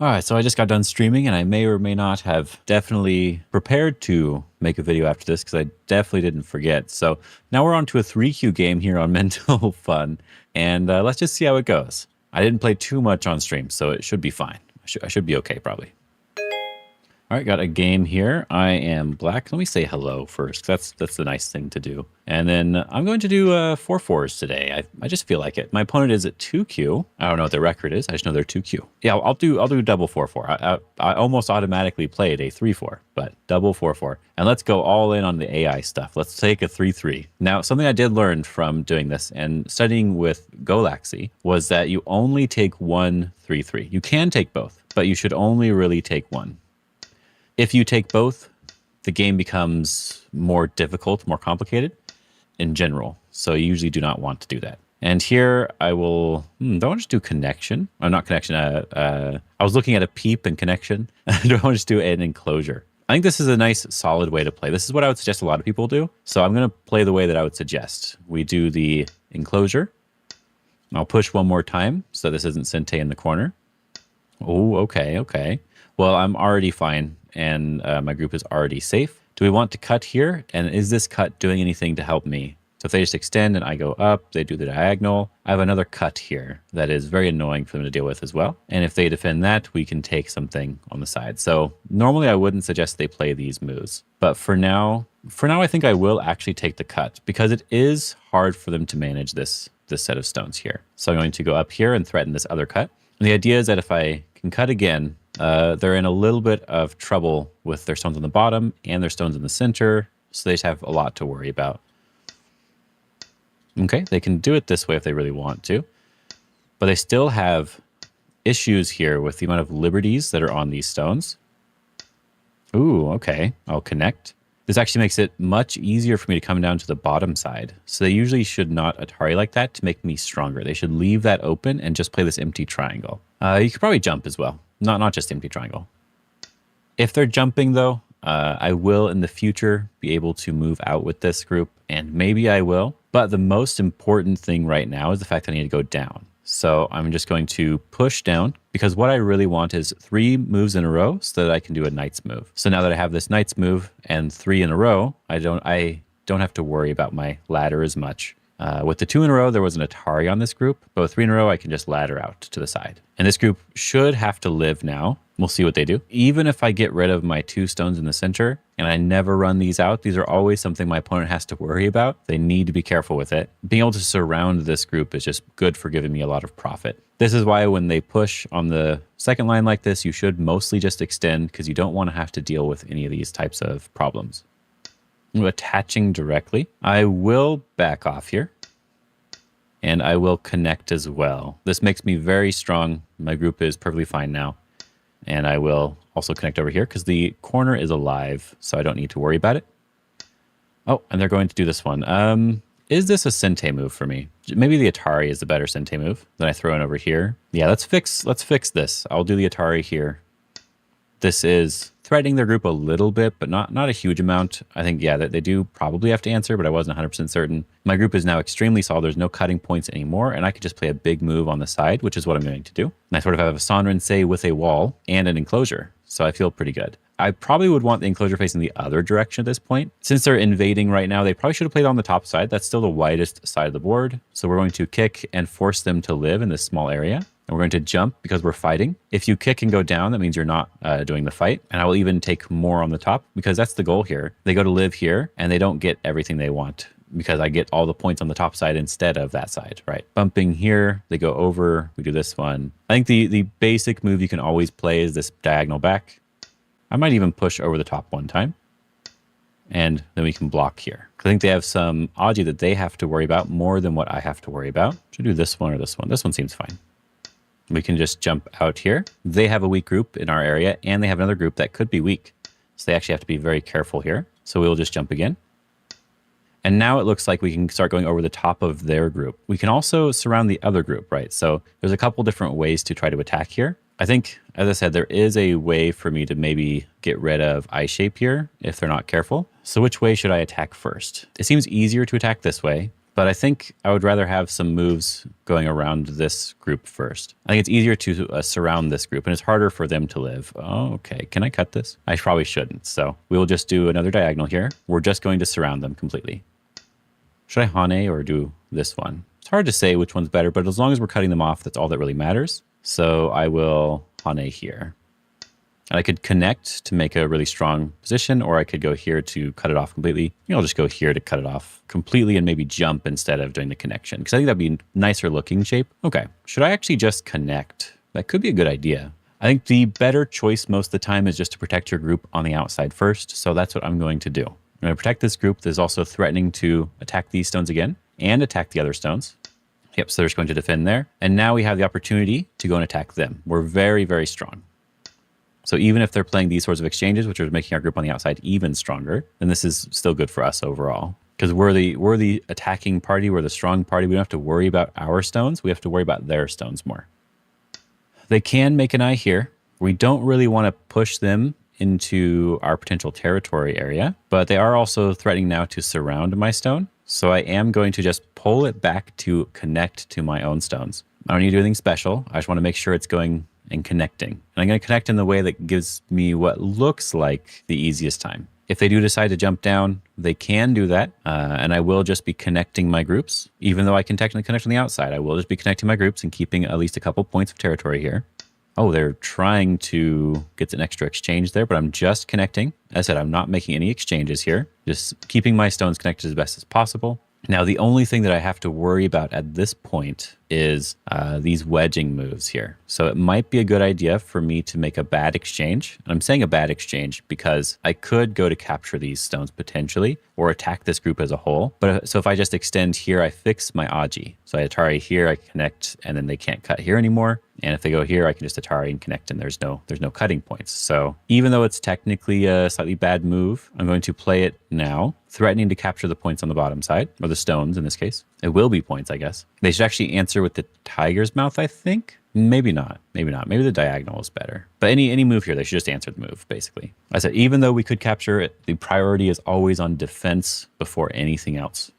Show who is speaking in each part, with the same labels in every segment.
Speaker 1: All right, so I just got done streaming and I may or may not have definitely prepared to make a video after this because I definitely didn't forget. So now we're on to a 3Q game here on Mental Fun, and let's just see how it goes. I didn't play too much on stream, so it should be fine. I should be okay, probably. All right, got a game here. I am black. Let me say hello first. That's the nice thing to do. And then I'm going to do 4-4s today. I just feel like it. My opponent is at 2Q. I don't know what their record is. I just know they're 2Q. Yeah, I'll do double 4-4. I almost automatically played a 3-4, but double 4-4. And let's go all in on the AI stuff. Let's take a 3-3. Now, something I did learn from doing this and studying with Galaxy was that you only take one 3-3. You can take both, but you should only really take one. If you take both, the game becomes more difficult, more complicated in general. So you usually do not want to do that. And here I will, don't I just do connection? Oh, not connection. I was looking at a peep and connection. Do I want to just do an enclosure? I think this is a nice, solid way to play. This is what I would suggest a lot of people do. So I'm going to play the way that I would suggest. We do the enclosure. I'll push one more time so this isn't Sente in the corner. Oh, okay, okay. Well, I'm already fine. And my group is already safe. Do we want to cut here? And is this cut doing anything to help me? So if they just extend and I go up, they do the diagonal. I have another cut here that is very annoying for them to deal with as well. And if they defend that, we can take something on the side. So normally I wouldn't suggest they play these moves. But for now I think I will actually take the cut because it is hard for them to manage this set of stones here. So I'm going to go up here and threaten this other cut. And the idea is that if I can cut again, they're in a little bit of trouble with their stones on the bottom and their stones in the center, so they just have a lot to worry about. Okay, they can do it this way if they really want to, but they still have issues here with the amount of liberties that are on these stones. Ooh, okay, I'll connect. This actually makes it much easier for me to come down to the bottom side. So they usually should not Atari like that to make me stronger. They should leave that open and just play this empty triangle. You could probably jump as well. Not just empty triangle. If they're jumping though, I will in the future be able to move out with this group, and maybe I will. But the most important thing right now is the fact that I need to go down. So I'm just going to push down because what I really want is 3 moves in a row so that I can do a knight's move. So now that I have this knight's move and 3 in a row, I don't have to worry about my ladder as much. With the 2 in a row, there was an Atari on this group, but with 3 in a row, I can just ladder out to the side. And this group should have to live now. We'll see what they do. Even if I get rid of my 2 stones in the center and I never run these out, these are always something my opponent has to worry about. They need to be careful with it. Being able to surround this group is just good for giving me a lot of profit. This is why when they push on the second line like this, you should mostly just extend because you don't want to have to deal with any of these types of problems. Attaching directly, I will back off here. And I will connect as well. This makes me very strong. My group is perfectly fine now. And I will also connect over here because the corner is alive, so I don't need to worry about it. Oh, and they're going to do this one. Is this a Sente move for me? Maybe the Atari is the better Sente move. Then I throw in over here. Yeah, let's fix this. I'll do the Atari here. This is threatening their group a little bit, but not a huge amount. I think, yeah, that they do probably have to answer, but I wasn't 100% certain. My group is now extremely solid. There's no cutting points anymore, and I could just play a big move on the side, which is what I'm going to do. And I sort of have a Sanren-sei with a wall and an enclosure, so I feel pretty good. I probably would want the enclosure facing the other direction at this point. Since they're invading right now, they probably should have played on the top side. That's still the widest side of the board. So we're going to kick and force them to live in this small area. And we're going to jump because we're fighting. If you kick and go down, that means you're not doing the fight. And I will even take more on the top because that's the goal here. They go to live here and they don't get everything they want because I get all the points on the top side instead of that side, right? Bumping here, they go over, we do this one. I think the basic move you can always play is this diagonal back. I might even push over the top one time. And then we can block here. I think they have some Aji that they have to worry about more than what I have to worry about. Should I do this one or this one? This one seems fine. We can just jump out here. They have a weak group in our area, and they have another group that could be weak. So they actually have to be very careful here. So we'll just jump again. And now it looks like we can start going over the top of their group. We can also surround the other group, right? So there's a couple different ways to try to attack here. I think, as I said, there is a way for me to maybe get rid of I-shape here if they're not careful. So which way should I attack first? It seems easier to attack this way, But I think I would rather have some moves going around this group first. I think it's easier to surround this group, and it's harder for them to live. Oh, okay. Can I cut this? I probably shouldn't. So we will just do another diagonal here. We're just going to surround them completely. Should I Hane or do this one? It's hard to say which one's better, but as long as we're cutting them off, that's all that really matters. So I will Hane here. And I could connect to make a really strong position, or I could go here to cut it off completely. I'll just go here to cut it off completely and maybe jump instead of doing the connection, because I think that'd be a nicer looking shape. Okay, should I actually just connect? That could be a good idea. I think the better choice most of the time is just to protect your group on the outside first, so that's what I'm going to do. I'm going to protect this group that is also threatening to attack these stones again and attack the other stones. Yep, so they're just going to defend there. And now we have the opportunity to go and attack them. We're very, very strong. So even if they're playing these sorts of exchanges, which are making our group on the outside even stronger, then this is still good for us overall. Because we're the attacking party, we're the strong party. We don't have to worry about our stones. We have to worry about their stones more. They can make an eye here. We don't really want to push them into our potential territory area, but they are also threatening now to surround my stone. So I am going to just pull it back to connect to my own stones. I don't need to do anything special. I just want to make sure it's going and connecting. And I'm going to connect in the way that gives me what looks like the easiest time. If they do decide to jump down, they can do that. And I will just be connecting my groups. Even though I can technically connect on the outside, I will just be connecting my groups and keeping at least a couple points of territory here. Oh, they're trying to get an extra exchange there, but I'm just connecting. As I said, I'm not making any exchanges here. Just keeping my stones connected as best as possible. Now, the only thing that I have to worry about at this point is these wedging moves here. So it might be a good idea for me to make a bad exchange. And I'm saying a bad exchange because I could go to capture these stones potentially or attack this group as a whole. But so if I just extend here, I fix my Aji. So I Atari here, I connect, and then they can't cut here anymore. And if they go here, I can just Atari and connect, and there's no cutting points. So even though it's technically a slightly bad move, I'm going to play it now, threatening to capture the points on the bottom side, or the stones in this case. It will be points, I guess. They should actually answer with the tiger's mouth, I think. Maybe not. Maybe not. Maybe the diagonal is better. But any move here, they should just answer the move, basically. I said, even though we could capture it, the priority is always on defense before anything else.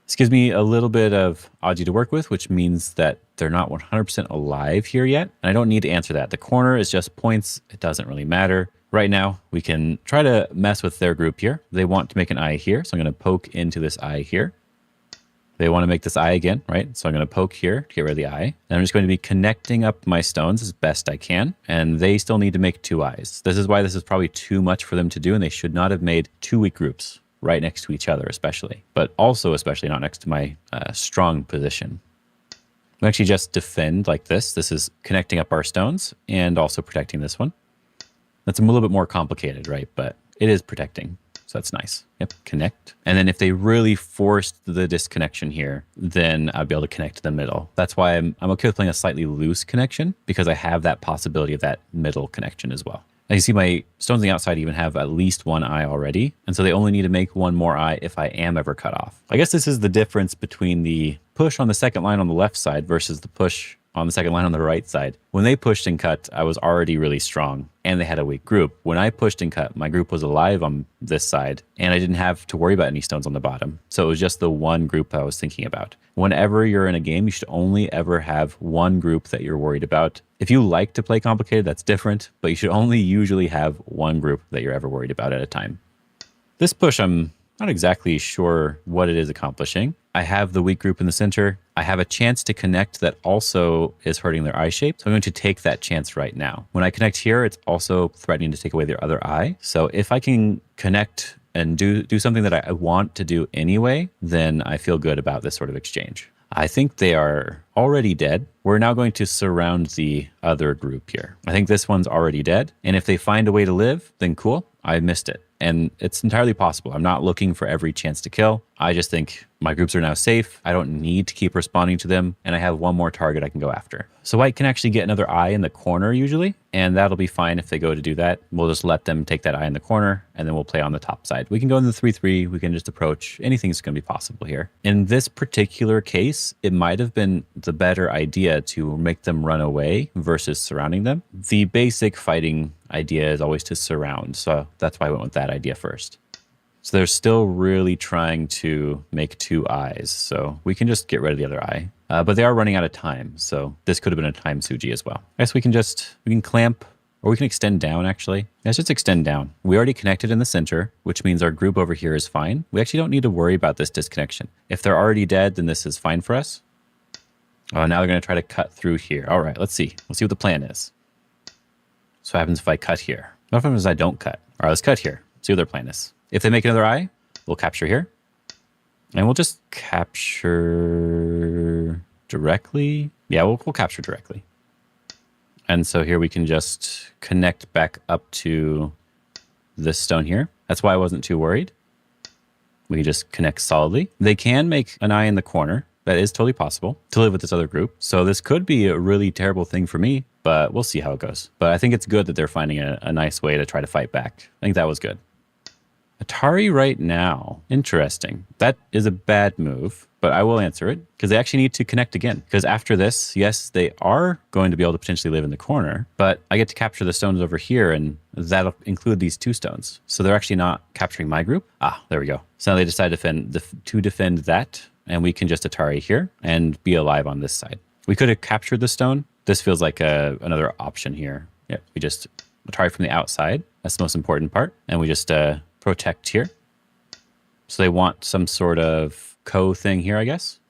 Speaker 1: This gives me a little bit of Aji to work with, which means that they're not 100% alive here yet. And I don't need to answer that. The corner is just points. It doesn't really matter. Right now, we can try to mess with their group here. They want to make an eye here, so I'm going to poke into this eye here. They want to make this eye again, right? So I'm going to poke here to get rid of the eye. And I'm just going to be connecting up my stones as best I can. And they still need to make two eyes. This is why this is probably too much for them to do, and they should not have made two weak groups right next to each other, especially. But also especially not next to my strong position. We actually just defend like this. This is connecting up our stones and also protecting this one. That's a little bit more complicated, right? But it is protecting. So that's nice. Yep, connect. And then if they really forced the disconnection here, then I'd be able to connect to the middle. That's why I'm okay with playing a slightly loose connection, because I have that possibility of that middle connection as well. Now you see my stones on the outside even have at least one eye already. And so they only need to make one more eye if I am ever cut off. I guess this is the difference between the push on the second line on the left side versus the push on the second line on the right side. When they pushed and cut, I was already really strong and they had a weak group. When I pushed and cut, my group was alive on this side and I didn't have to worry about any stones on the bottom. So it was just the one group I was thinking about. Whenever you're in a game, you should only ever have one group that you're worried about. If you like to play complicated, that's different, but you should only usually have one group that you're ever worried about at a time. This push, I'm not exactly sure what it is accomplishing. I have the weak group in the center. I have a chance to connect that also is hurting their eye shape. So I'm going to take that chance right now. When I connect here, it's also threatening to take away their other eye. So if I can connect and do something that I want to do anyway, then I feel good about this sort of exchange. I think they are already dead. We're now going to surround the other group here. I think this one's already dead. And if they find a way to live, then cool, I missed it. And it's entirely possible. I'm not looking for every chance to kill. I just think my groups are now safe. I don't need to keep responding to them. And I have one more target I can go after. So white can actually get another eye in the corner usually. And that'll be fine if they go to do that. We'll just let them take that eye in the corner and then we'll play on the top side. We can go in the 3-3. We can just approach. Anything's going to be possible here. In this particular case, it might have been the better idea to make them run away versus surrounding them. The basic fighting idea is always to surround. So that's why I went with that idea first. So they're still really trying to make 2 eyes. So we can just get rid of the other eye. But they are running out of time. So this could have been a time Suji as well. I guess we can clamp, or we can extend down actually. Let's just extend down. We already connected in the center, which means our group over here is fine. We actually don't need to worry about this disconnection. If they're already dead, then this is fine for us. Oh, now they're going to try to cut through here. All right, let's see. Let's see what the plan is. So what happens if I cut here? What happens if I don't cut? All right, let's cut here. See what their plan is. If they make another eye, we'll capture here. And we'll just capture directly. Yeah, we'll capture directly. And so here we can just connect back up to this stone here. That's why I wasn't too worried. We can just connect solidly. They can make an eye in the corner. That is totally possible to live with this other group. So this could be a really terrible thing for me, but we'll see how it goes. But I think it's good that they're finding a nice way to try to fight back. I think that was good. Atari right now. Interesting. That is a bad move, but I will answer it because they actually need to connect again. Because after this, yes, they are going to be able to potentially live in the corner, but I get to capture the stones over here, and that'll include these 2 stones. So they're actually not capturing my group. Ah, there we go. So now they decide to defend that, and we can just Atari here and be alive on this side. We could have captured the stone. This feels like another option here. Yeah, we just Atari from the outside. That's the most important part. And we just protect here. So they want some sort of thing here, I guess.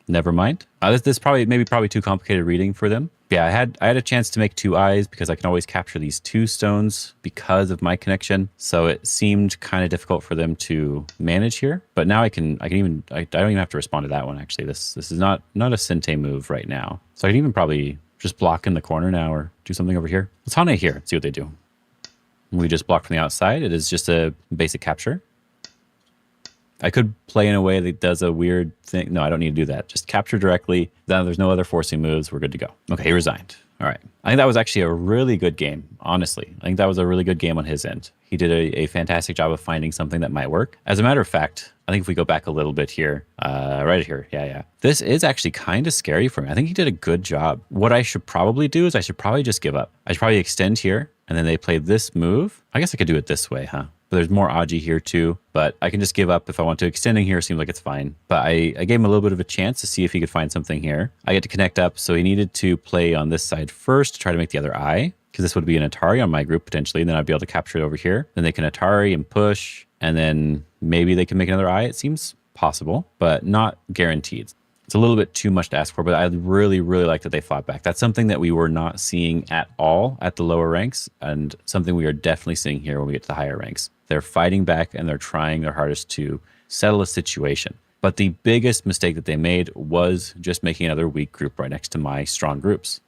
Speaker 1: Never mind. This probably too complicated reading for them. Yeah, I had a chance to make 2 eyes because I can always capture these 2 stones because of my connection. So it seemed kind of difficult for them to manage here. But now I don't even have to respond to that one actually. This is not a Sente move right now. So I can even probably just block in the corner now or do something over here. Let's Hane here, see what they do. We just block from the outside. It is just a basic capture. I could play in a way that does a weird thing. No, I don't need to do that. Just capture directly. Then there's no other forcing moves. We're good to go. Okay, he resigned. All right. I think that was actually a really good game, honestly. I think that was a really good game on his end. He did a fantastic job of finding something that might work. As a matter of fact, I think if we go back a little bit here, right here. Yeah. This is actually kind of scary for me. I think he did a good job. What I should probably do is I should probably just give up. I should probably extend here, and then they play this move. I guess I could do it this way, huh? But there's more Aji here too, but I can just give up if I want to. Extending here seems like it's fine, but I gave him a little bit of a chance to see if he could find something here. I get to connect up, so he needed to play on this side first to try to make the other eye, because this would be an Atari on my group potentially, and then I'd be able to capture it over here. Then they can Atari and push, and then maybe they can make another eye. It seems possible, but not guaranteed. It's a little bit too much to ask for, but I really, really like that they fought back. That's something that we were not seeing at all at the lower ranks, and something we are definitely seeing here when we get to the higher ranks. They're fighting back, and they're trying their hardest to settle a situation. But the biggest mistake that they made was just making another weak group right next to my strong groups.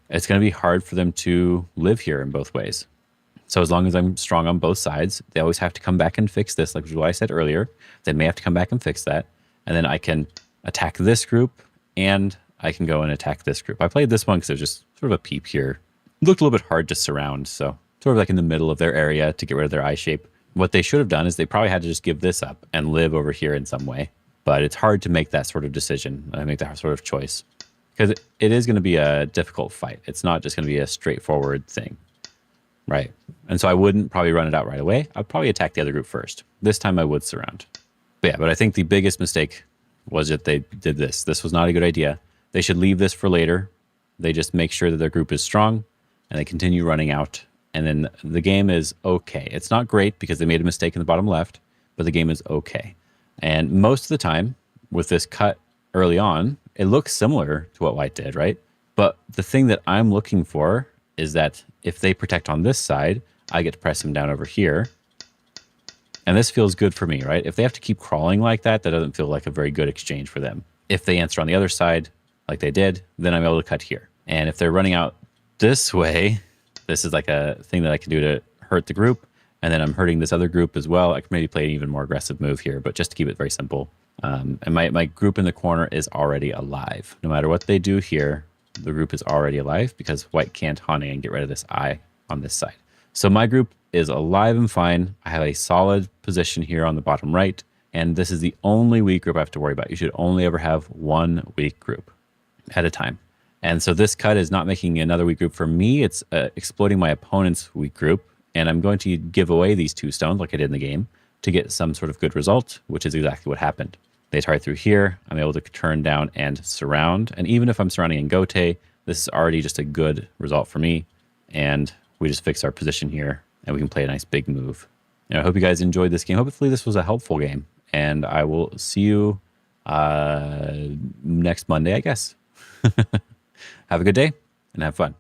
Speaker 1: It's going to be hard for them to live here in both ways. So as long as I'm strong on both sides, they always have to come back and fix this, like what I said earlier. They may have to come back and fix that, and then I can attack this group, and I can go and attack this group. I played this one because it was just sort of a peep here. It looked a little bit hard to surround, so sort of like in the middle of their area to get rid of their eye shape. What they should have done is they probably had to just give this up and live over here in some way. But it's hard to make that sort of decision, make that sort of choice. Because it is going to be a difficult fight. It's not just going to be a straightforward thing. Right. And so I wouldn't probably run it out right away. I'd probably attack the other group first. This time I would surround. But I think the biggest mistake was that they did this. This was not a good idea. They should leave this for later. They just make sure that their group is strong, and they continue running out. And then the game is okay. It's not great because they made a mistake in the bottom left, but the game is okay. And most of the time with this cut early on, it looks similar to what White did, right? But the thing that I'm looking for is that if they protect on this side, I get to press him down over here. And this feels good for me, right? If they have to keep crawling like that, that doesn't feel like a very good exchange for them. If they answer on the other side, like they did, then I'm able to cut here. And if they're running out this way, this is like a thing that I can do to hurt the group. And then I'm hurting this other group as well. I could maybe play an even more aggressive move here, but just to keep it very simple. And my group in the corner is already alive. No matter what they do here, the group is already alive because White can't Hane and get rid of this eye on this side. So my group is alive and fine. I have a solid position here on the bottom right, and this is the only weak group I have to worry about. You should only ever have one weak group at a time. And so this cut is not making another weak group for me. It's exploiting my opponent's weak group And I'm going to give away these 2 stones like I did in the game to get some sort of good result, which is exactly what happened. They target through here. I'm able to turn down and surround. And even if I'm surrounding in Gote, this is already just a good result for me. And we just fix our position here and we can play a nice big move. And I hope you guys enjoyed this game. Hopefully this was a helpful game. And I will see you next Monday, I guess. Have a good day and have fun.